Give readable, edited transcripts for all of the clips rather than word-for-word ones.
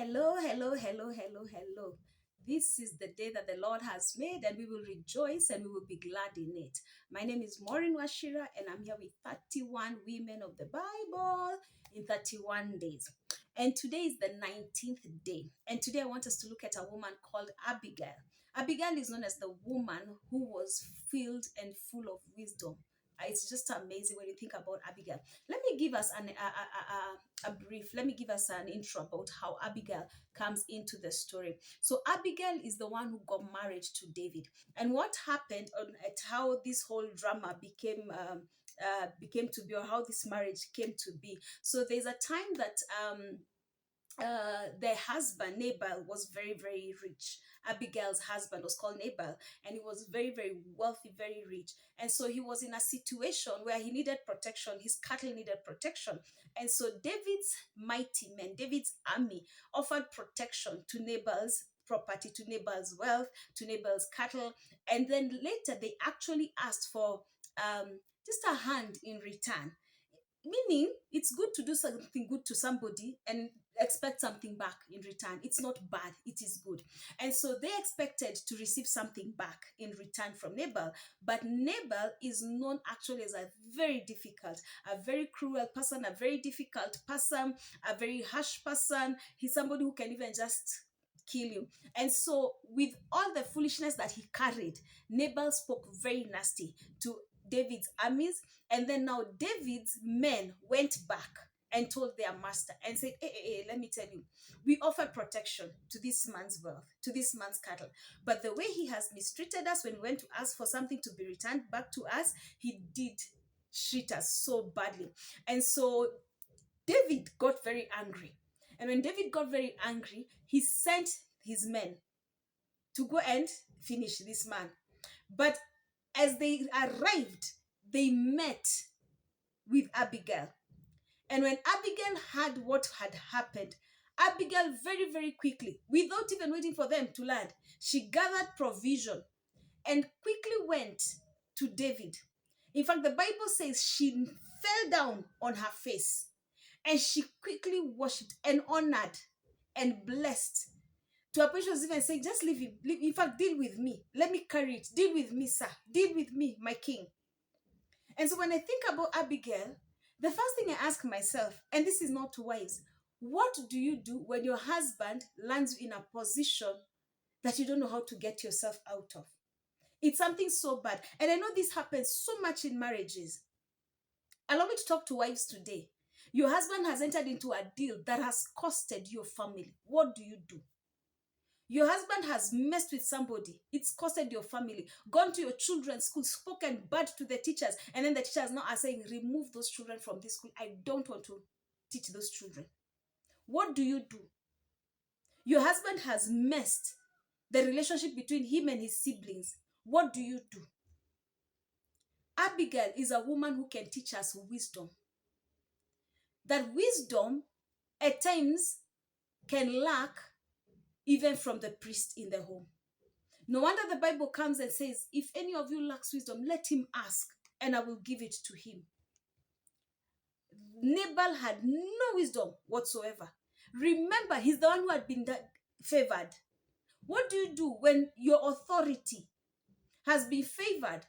Hello, hello, hello, hello, hello. This is the day that the Lord has made, and we will rejoice and we will be glad in it. My name is Maureen Washira, and I'm here with 31 women of the Bible in 31 days. And today is the 19th day. And today I want us to look at a woman called Abigail. Abigail is known as the woman who was filled and full of wisdom. It's just amazing when you think about Abigail. Let me give us a brief, let me give us an intro about how Abigail comes into the story. So Abigail is the one who got married to David, and what happened on at how this whole drama became to be, or how this marriage came to be. So there's a time that their husband Nabal was very, very rich. Abigail's husband was called Nabal, and he was very, very wealthy, very rich. And so he was in a situation where he needed protection. His cattle needed protection. And so David's mighty men, David's army, offered protection to Nabal's property, to Nabal's wealth, to Nabal's cattle. And then later they actually asked for just a hand in return, meaning it's good to do something good to somebody and expect something back in return. It's not bad, it is good. And so they expected to receive something back in return from Nabal. But Nabal is known actually as a very difficult, a very cruel person, a very difficult person, a very harsh person. He's somebody who can even just kill you. And so with all the foolishness that he carried, Nabal spoke very nasty to David's armies. And then now David's men went back and told their master and said, hey, let me tell you, we offer protection to this man's wealth, to this man's cattle. But the way he has mistreated us when we went to ask for something to be returned back to us, he did treat us so badly. And so David got very angry. And when David got very angry, he sent his men to go and finish this man. But as they arrived, they met with Abigail. And when Abigail heard what had happened, Abigail very, very quickly, without even waiting for them to land, she gathered provision and quickly went to David. In fact, the Bible says she fell down on her face and she quickly worshipped and honored and blessed, to a point she was even saying, just leave him. In fact, deal with me. Let me carry it. Deal with me, sir. Deal with me, my king. And so when I think about Abigail, the first thing I ask myself, and this is not wise, what do you do when your husband lands you in a position that you don't know how to get yourself out of? It's something so bad. And I know this happens so much in marriages. Allow me to talk to wives today. Your husband has entered into a deal that has costed your family. What do you do? Your husband has messed with somebody. It's costed your family. Gone to your children's school, spoken bad to the teachers. And then the teachers now are saying, remove those children from this school. I don't want to teach those children. What do you do? Your husband has messed the relationship between him and his siblings. What do you do? Abigail is a woman who can teach us wisdom. That wisdom at times can lack even from the priest in the home. No wonder the Bible comes and says, if any of you lacks wisdom, let him ask, and I will give it to him. Nabal had no wisdom whatsoever. Remember, he's the one who had been favored. What do you do when your authority has been favored,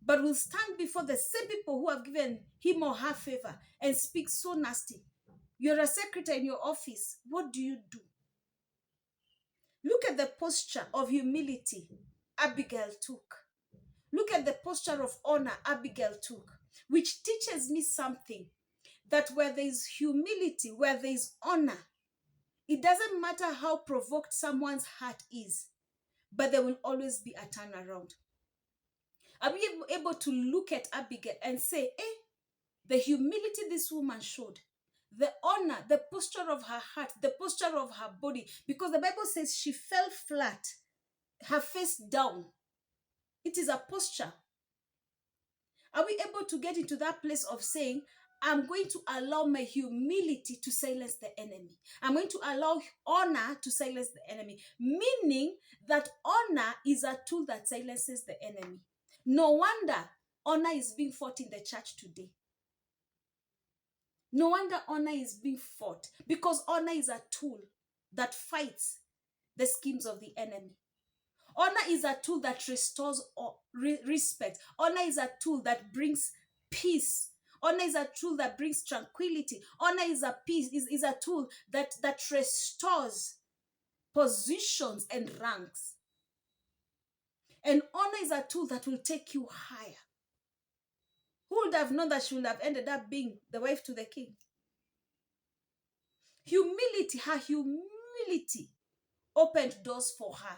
but will stand before the same people who have given him or her favor and speak so nasty? You're a secretary in your office. What do you do? Look at the posture of humility Abigail took. Look at the posture of honor Abigail took, which teaches me something, that where there is humility, where there is honor, it doesn't matter how provoked someone's heart is, but there will always be a turnaround. Are we able to look at Abigail and say, the humility this woman showed, the honor, the posture of her heart, the posture of her body, because the Bible says she fell flat, her face down. It is a posture. Are we able to get into that place of saying, I'm going to allow my humility to silence the enemy. I'm going to allow honor to silence the enemy. Meaning that honor is a tool that silences the enemy. No wonder honor is being fought in the church today. No wonder honor is being fought, because honor is a tool that fights the schemes of the enemy. Honor is a tool that restores respect. Honor is a tool that brings peace. Honor is a tool that brings tranquility. Honor is a peace, is a tool that restores positions and ranks. And honor is a tool that will take you higher. Who would have known that she would have ended up being the wife to the king? Humility, her humility opened doors for her.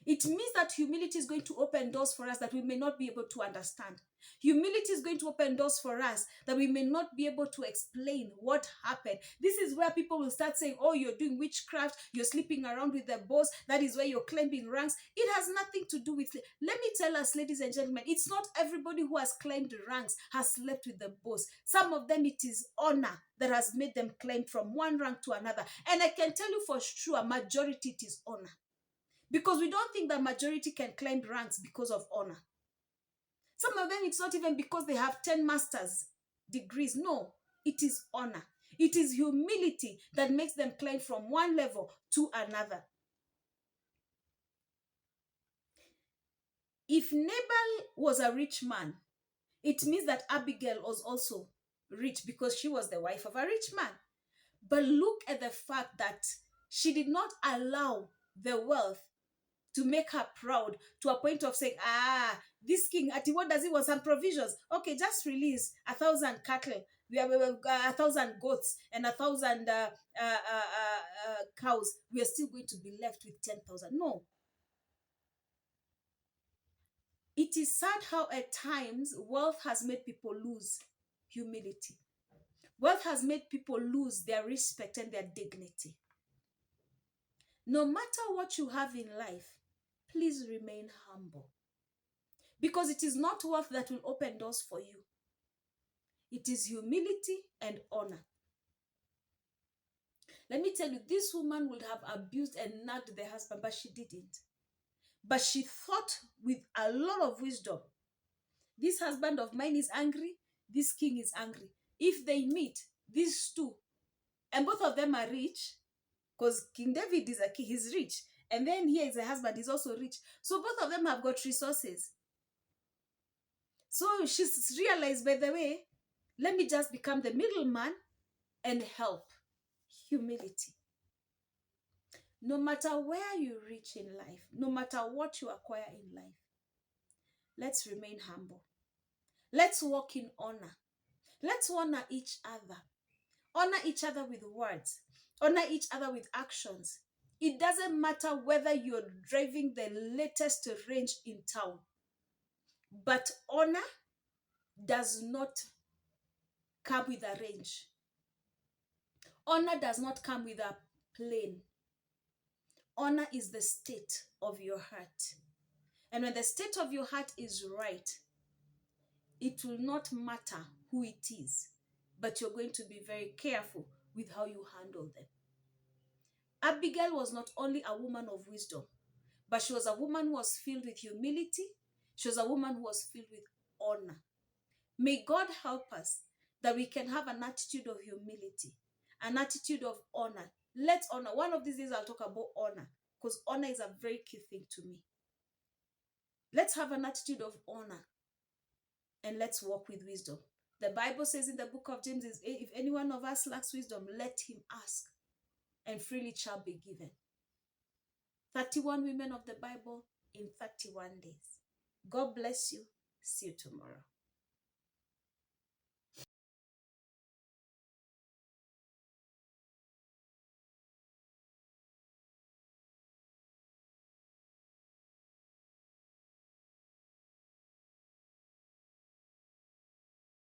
It means that humility is going to open doors for us that we may not be able to understand. Humility is going to open doors for us that we may not be able to explain what happened. This is where people will start saying, oh, you're doing witchcraft, you're sleeping around with the boss, that is where you're claiming ranks. It has nothing to do with it. Let me tell us, ladies and gentlemen, it's not everybody who has claimed ranks has slept with the boss. Some of them, it is honor that has made them claim from one rank to another. And I can tell you for sure, a majority, it is honor. Because we don't think that majority can climb ranks because of honor. Some of them, it's not even because they have 10 master's degrees. No, it is honor. It is humility that makes them climb from one level to another. If Nabal was a rich man, it means that Abigail was also rich because she was the wife of a rich man. But look at the fact that she did not allow the wealth to make her proud to a point of saying, this king, what does he want? Some provisions. Okay, just release 1,000 cattle. We have 1,000 goats and 1,000 cows. We are still going to be left with 10,000. No. It is sad how at times wealth has made people lose humility. Wealth has made people lose their respect and their dignity. No matter what you have in life, please remain humble. Because it is not wealth that will open doors for you. It is humility and honor. Let me tell you, this woman would have abused and nagged the husband, but she didn't. But she thought with a lot of wisdom. This husband of mine is angry. This king is angry. If they meet, these two, and both of them are rich, because King David is a king, he's rich. And then here is a husband, he's also rich. So both of them have got resources. So she's realized, by the way, let me just become the middleman and help. Humility. No matter where you reach in life, no matter what you acquire in life, let's remain humble. Let's walk in honor. Let's honor each other. Honor each other with words. Honor each other with actions. It doesn't matter whether you're driving the latest range in town, but honor does not come with a range. Honor does not come with a plane. Honor is the state of your heart. And when the state of your heart is right, it will not matter who it is, but you're going to be very careful with how you handle them. Abigail was not only a woman of wisdom, but she was a woman who was filled with humility. She was a woman who was filled with honor. May God help us that we can have an attitude of humility, an attitude of honor. Let's honor. One of these days I'll talk about honor, because honor is a very key thing to me. Let's have an attitude of honor and let's walk with wisdom. The Bible says in the book of James, if any one of us lacks wisdom, let him ask, and freely it shall be given. 31 women of the Bible in 31 days. God bless you. See you tomorrow.